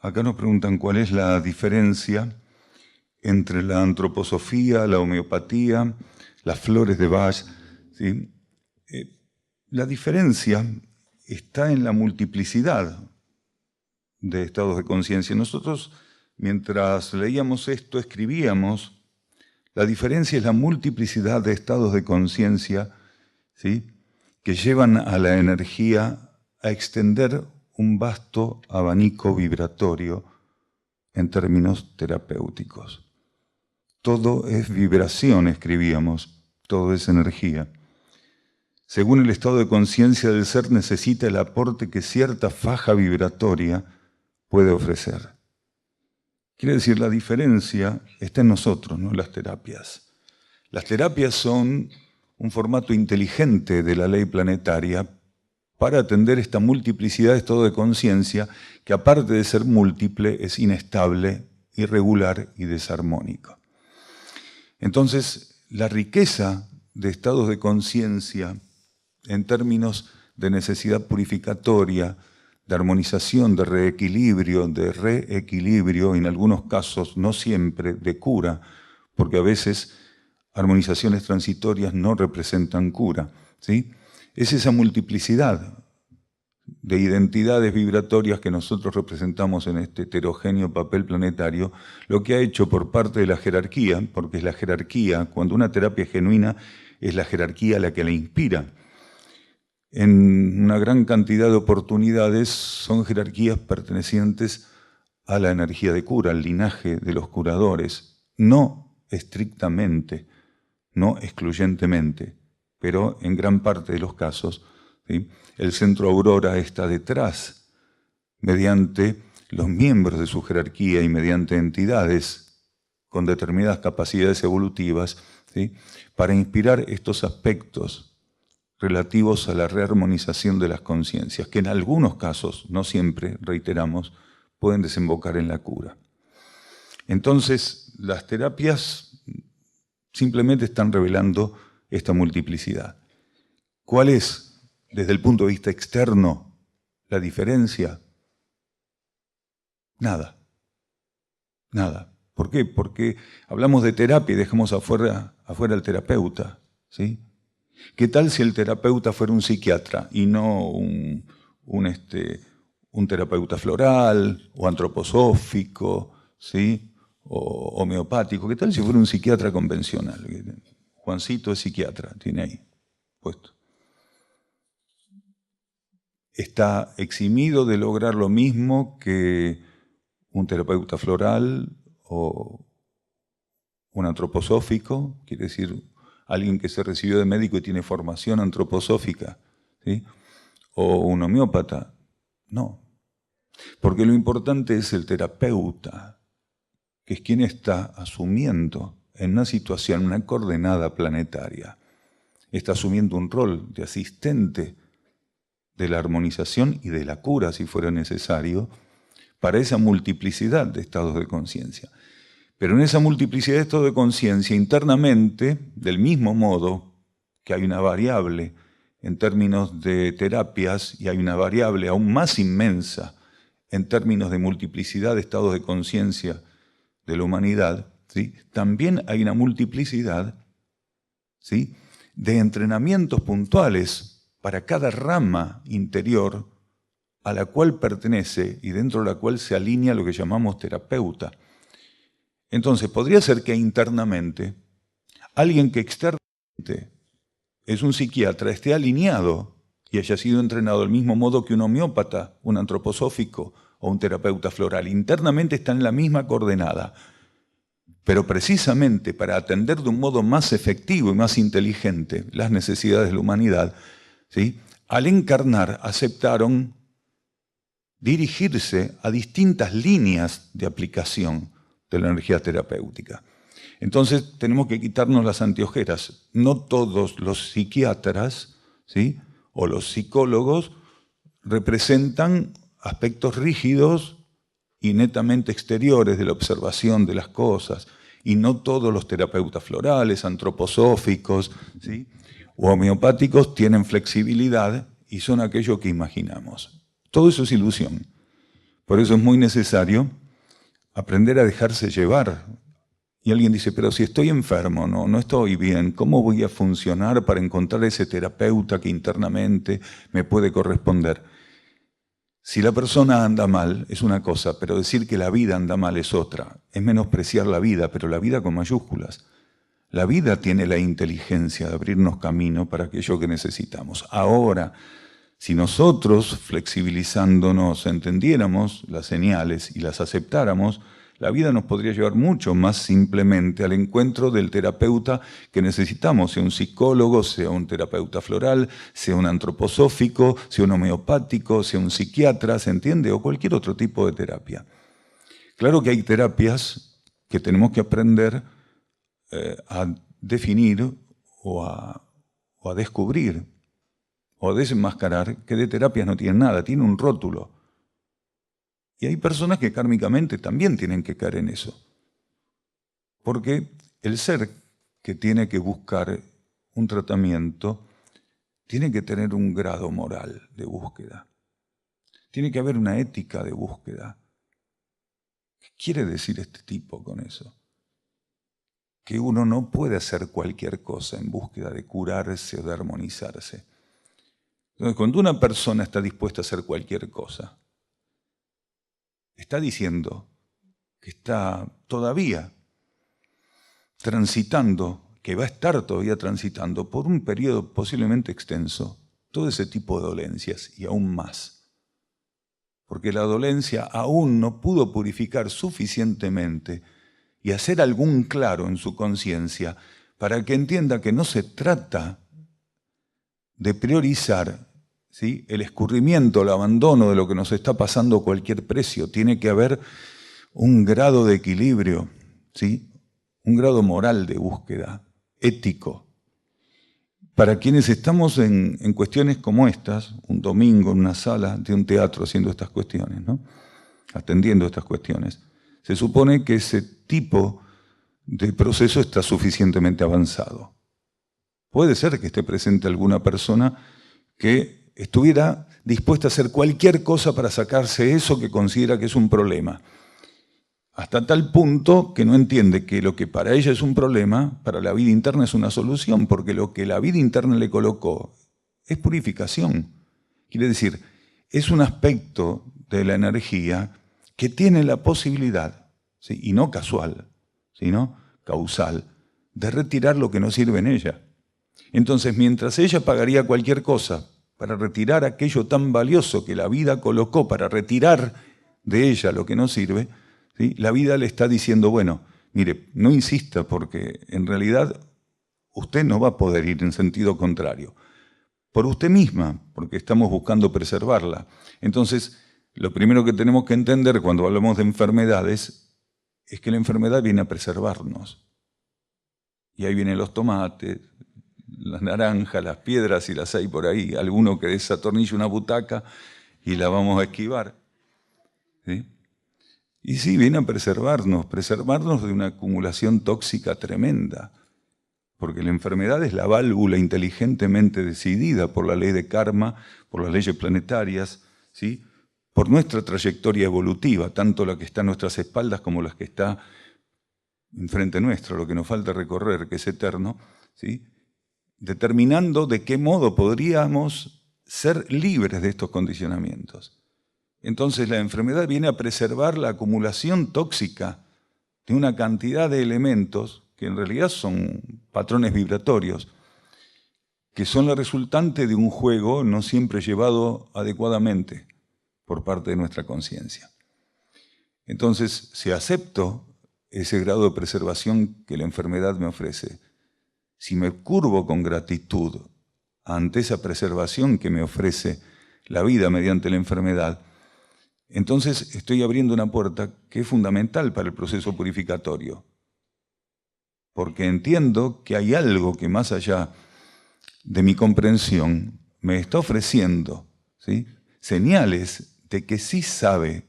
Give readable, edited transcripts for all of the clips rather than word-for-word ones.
Acá nos preguntan cuál es la diferencia entre la antroposofía, la homeopatía, las flores de Bach, ¿sí? La diferencia está en la multiplicidad de estados de conciencia. Nosotros, mientras leíamos esto, escribíamos, la diferencia es la multiplicidad de estados de conciencia, ¿sí?, que llevan a la energía a extender un vasto abanico vibratorio en términos terapéuticos. Todo es vibración, escribíamos, todo es energía. Según el estado de conciencia del ser, necesita el aporte que cierta faja vibratoria puede ofrecer. Quiere decir, la diferencia está en nosotros, no en las terapias. Las terapias son un formato inteligente de la ley planetaria para atender esta multiplicidad de estado de conciencia que, aparte de ser múltiple, es inestable, irregular y desarmónico. Entonces, la riqueza de estados de conciencia en términos de necesidad purificatoria, de armonización, de reequilibrio, en algunos casos, no siempre, de cura, porque a veces armonizaciones transitorias no representan cura, ¿sí? Es esa multiplicidad de identidades vibratorias que nosotros representamos en este heterogéneo papel planetario, lo que ha hecho por parte de la jerarquía, porque es la jerarquía, cuando una terapia es genuina, es la jerarquía la que la inspira. En una gran cantidad de oportunidades son jerarquías pertenecientes a la energía de cura, al linaje de los curadores, no estrictamente, no excluyentemente, pero en gran parte de los casos, ¿sí?, el centro Aurora está detrás, mediante los miembros de su jerarquía y mediante entidades con determinadas capacidades evolutivas, ¿sí?, para inspirar estos aspectos relativos a la rearmonización de las conciencias, que en algunos casos, no siempre, reiteramos, pueden desembocar en la cura. Entonces, las terapias simplemente están revelando esta multiplicidad. ¿Cuál es, desde el punto de vista externo, la diferencia? Nada. Nada. ¿Por qué? Porque hablamos de terapia y dejamos afuera al terapeuta, ¿sí? ¿Qué tal si el terapeuta fuera un psiquiatra y no un terapeuta floral o antroposófico, ¿sí?, o homeopático? ¿Qué tal si fuera un psiquiatra convencional? Juancito es psiquiatra, tiene ahí puesto. ¿Está eximido de lograr lo mismo que un terapeuta floral o un antroposófico? Quiere decir, alguien que se recibió de médico y tiene formación antroposófica, ¿sí?, o un homeópata. No, porque lo importante es el terapeuta, que es quien está asumiendo en una situación, una coordenada planetaria, está asumiendo un rol de asistente de la armonización y de la cura, si fuera necesario, para esa multiplicidad de estados de conciencia. Pero en esa multiplicidad de estados de conciencia, internamente, del mismo modo que hay una variable en términos de terapias y hay una variable aún más inmensa en términos de multiplicidad de estados de conciencia de la humanidad, ¿sí?, también hay una multiplicidad, ¿sí?, de entrenamientos puntuales para cada rama interior a la cual pertenece y dentro de la cual se alinea lo que llamamos terapeuta. Entonces, podría ser que internamente alguien que externamente es un psiquiatra esté alineado y haya sido entrenado del mismo modo que un homeópata, un antroposófico o un terapeuta floral. Internamente están en la misma coordenada, pero precisamente para atender de un modo más efectivo y más inteligente las necesidades de la humanidad, ¿sí?, al encarnar aceptaron dirigirse a distintas líneas de aplicación de la energía terapéutica. Entonces tenemos que quitarnos las anteojeras. No todos los psiquiatras, ¿sí?, o los psicólogos representan aspectos rígidos y netamente exteriores de la observación de las cosas, y no todos los terapeutas florales, antroposóficos, ¿sí?, o homeopáticos tienen flexibilidad y son aquello que imaginamos. Todo eso es ilusión, Por eso es muy necesario aprender a dejarse llevar. Y alguien dice, pero si estoy enfermo, no estoy bien, ¿cómo voy a funcionar para encontrar ese terapeuta que internamente me puede corresponder? Si la persona anda mal es una cosa, pero decir que la vida anda mal es otra. Es menospreciar la vida, pero la vida con mayúsculas. La vida tiene la inteligencia de abrirnos camino para aquello que necesitamos. Ahora, si nosotros, flexibilizándonos, entendiéramos las señales y las aceptáramos, la vida nos podría llevar mucho más simplemente al encuentro del terapeuta que necesitamos, sea un psicólogo, sea un terapeuta floral, sea un antroposófico, sea un homeopático, sea un psiquiatra, ¿se entiende? O cualquier otro tipo de terapia. Claro que hay terapias que tenemos que aprender a definir o a descubrir o a desenmascarar, que de terapias no tienen nada, tienen un rótulo. Y hay personas que kármicamente también tienen que caer en eso. Porque el ser que tiene que buscar un tratamiento tiene que tener un grado moral de búsqueda. Tiene que haber una ética de búsqueda. ¿Qué quiere decir este tipo con eso? Que uno no puede hacer cualquier cosa en búsqueda de curarse o de armonizarse. Entonces, cuando una persona está dispuesta a hacer cualquier cosa, está diciendo que está todavía transitando, que va a estar todavía transitando por un periodo posiblemente extenso, todo ese tipo de dolencias y aún más. Porque la dolencia aún no pudo purificar suficientemente y hacer algún claro en su conciencia para que entienda que no se trata de priorizar, ¿sí?, el escurrimiento, el abandono de lo que nos está pasando a cualquier precio. Tiene que haber un grado de equilibrio, ¿sí?, un grado moral de búsqueda, ético. Para quienes estamos en cuestiones como estas, un domingo en una sala de un teatro haciendo estas cuestiones, ¿no?, atendiendo estas cuestiones, se supone que ese tipo de proceso está suficientemente avanzado. Puede ser que esté presente alguna persona que estuviera dispuesta a hacer cualquier cosa para sacarse eso que considera que es un problema, hasta tal punto que no entiende que lo que para ella es un problema, para la vida interna es una solución, porque lo que la vida interna le colocó es purificación. Quiere decir, es un aspecto de la energía que tiene la posibilidad, ¿sí?, y no casual, sino causal, de retirar lo que no sirve en ella. Entonces, mientras ella pagaría cualquier cosa para retirar aquello tan valioso que la vida colocó para retirar de ella lo que no sirve, ¿sí?, la vida le está diciendo, bueno, mire, no insista porque en realidad usted no va a poder ir en sentido contrario. Por usted misma, porque estamos buscando preservarla. Entonces, lo primero que tenemos que entender cuando hablamos de enfermedades es que la enfermedad viene a preservarnos. Y ahí vienen los tomates, las naranjas, las piedras, y las hay por ahí. Alguno que desatornille una butaca y la vamos a esquivar, ¿sí? Y sí, viene a preservarnos de una acumulación tóxica tremenda. Porque la enfermedad es la válvula inteligentemente decidida por la ley de karma, por las leyes planetarias, ¿sí?, por nuestra trayectoria evolutiva, tanto la que está a nuestras espaldas como la que está enfrente nuestro, lo que nos falta recorrer, que es eterno, ¿sí?, determinando de qué modo podríamos ser libres de estos condicionamientos. Entonces la enfermedad viene a preservar la acumulación tóxica de una cantidad de elementos que en realidad son patrones vibratorios, que son la resultante de un juego no siempre llevado adecuadamente por parte de nuestra conciencia. Entonces, si acepto ese grado de preservación que la enfermedad me ofrece, si me curvo con gratitud ante esa preservación que me ofrece la vida mediante la enfermedad, entonces estoy abriendo una puerta que es fundamental para el proceso purificatorio. Porque entiendo que hay algo que más allá de mi comprensión me está ofreciendo, ¿sí?, señales de que sí sabe,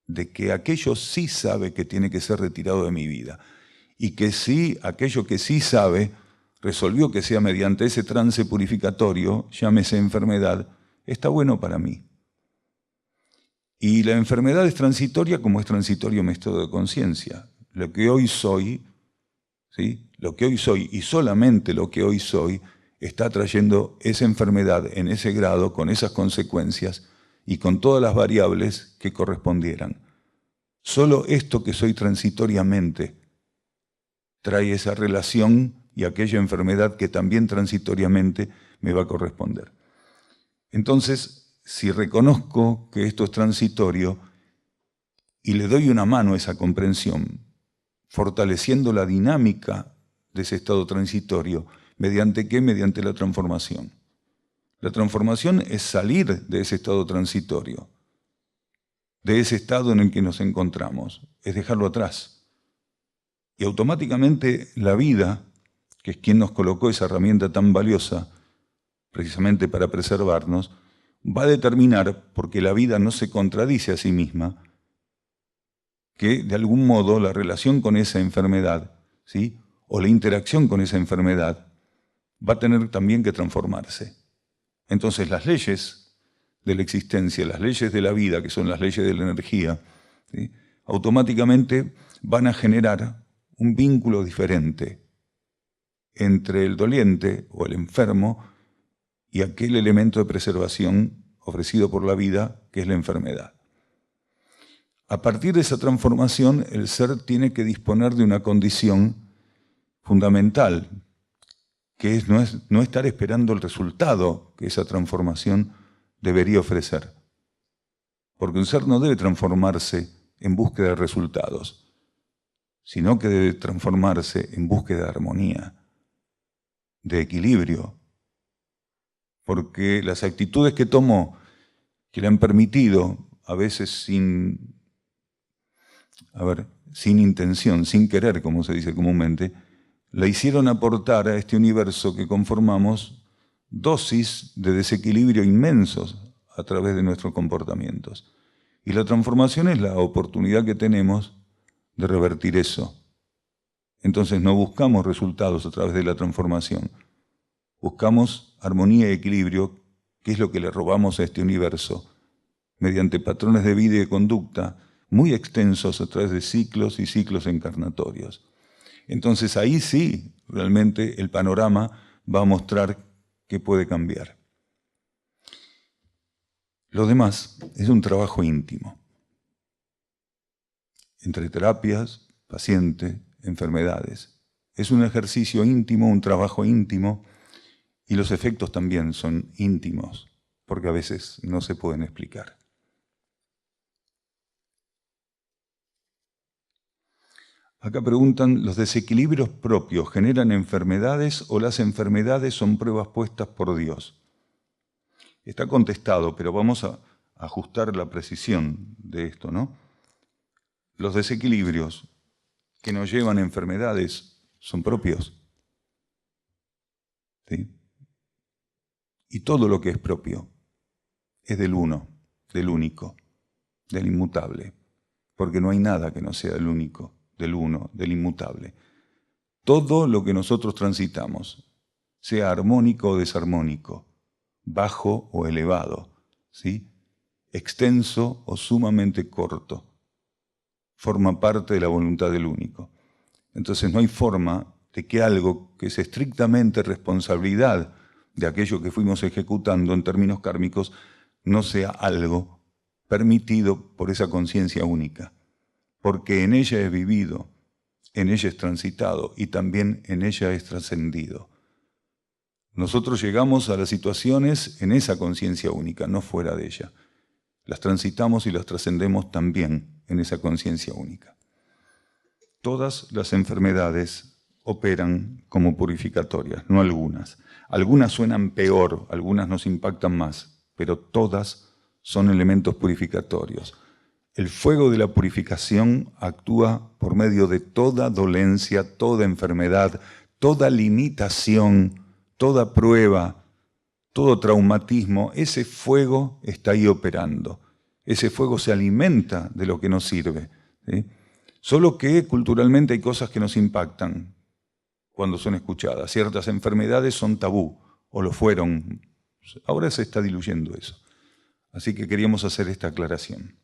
de que aquello sí sabe que tiene que ser retirado de mi vida. Y que sí, aquello que sí sabe, resolvió que sea mediante ese trance purificatorio, llámese enfermedad, está bueno para mí. Y la enfermedad es transitoria como es transitorio mi estado de conciencia. Lo que hoy soy, ¿sí? Lo que hoy soy y solamente lo que hoy soy está trayendo esa enfermedad en ese grado, con esas consecuencias y con todas las variables que correspondieran. Solo esto que soy transitoriamente trae esa relación y aquella enfermedad que también transitoriamente me va a corresponder. Entonces, si reconozco que esto es transitorio y le doy una mano a esa comprensión, fortaleciendo la dinámica de ese estado transitorio, ¿mediante qué? Mediante la transformación. La transformación es salir de ese estado transitorio, de ese estado en el que nos encontramos, es dejarlo atrás. Y automáticamente la vida, que es quien nos colocó esa herramienta tan valiosa, precisamente para preservarnos, va a determinar, porque la vida no se contradice a sí misma, que de algún modo la relación con esa enfermedad, ¿sí? O la interacción con esa enfermedad, va a tener también que transformarse. Entonces las leyes de la existencia, las leyes de la vida, que son las leyes de la energía, ¿sí? Automáticamente van a generar un vínculo diferente entre el doliente o el enfermo y aquel elemento de preservación ofrecido por la vida, que es la enfermedad. A partir de esa transformación, el ser tiene que disponer de una condición fundamental, que es no estar esperando el resultado que esa transformación debería ofrecer. Porque un ser no debe transformarse en búsqueda de resultados, sino que debe transformarse en búsqueda de armonía, de equilibrio. Porque las actitudes que tomó, que le han permitido, a veces sin intención, sin querer, como se dice comúnmente, la hicieron aportar a este universo que conformamos dosis de desequilibrio inmensos a través de nuestros comportamientos. Y la transformación es la oportunidad que tenemos de revertir eso. Entonces no buscamos resultados a través de la transformación, buscamos armonía y equilibrio, que es lo que le robamos a este universo, mediante patrones de vida y de conducta muy extensos a través de ciclos y ciclos encarnatorios. Entonces ahí sí, realmente el panorama va a mostrar que puede cambiar. Lo demás es un trabajo íntimo, entre terapias, paciente, enfermedades. Es un ejercicio íntimo, un trabajo íntimo, y los efectos también son íntimos, porque a veces no se pueden explicar. Acá preguntan, ¿los desequilibrios propios generan enfermedades o las enfermedades son pruebas puestas por Dios? Está contestado, pero vamos a ajustar la precisión de esto, ¿no? Los desequilibrios que nos llevan a enfermedades son propios, ¿sí? Y todo lo que es propio es del uno, del único, del inmutable, porque no hay nada que no sea del único, del uno, del inmutable. Todo lo que nosotros transitamos, sea armónico o desarmónico, bajo o elevado, ¿sí? Extenso o sumamente corto, forma parte de la voluntad del único. Entonces no hay forma de que algo que es estrictamente responsabilidad de aquello que fuimos ejecutando en términos kármicos no sea algo permitido por esa conciencia única, porque en ella es vivido, en ella es transitado y también en ella es trascendido. Nosotros llegamos a las situaciones en esa conciencia única, no fuera de ella. Las transitamos y las trascendemos también en esa conciencia única. Todas las enfermedades operan como purificatorias, no algunas. Algunas suenan peor, algunas nos impactan más, pero todas son elementos purificatorios. El fuego de la purificación actúa por medio de toda dolencia, toda enfermedad, toda limitación, toda prueba, todo traumatismo. Ese fuego está ahí operando. Ese fuego se alimenta de lo que nos sirve, ¿sí? Solo que culturalmente hay cosas que nos impactan cuando son escuchadas. Ciertas enfermedades son tabú, o lo fueron. Ahora se está diluyendo eso. Así que queríamos hacer esta aclaración.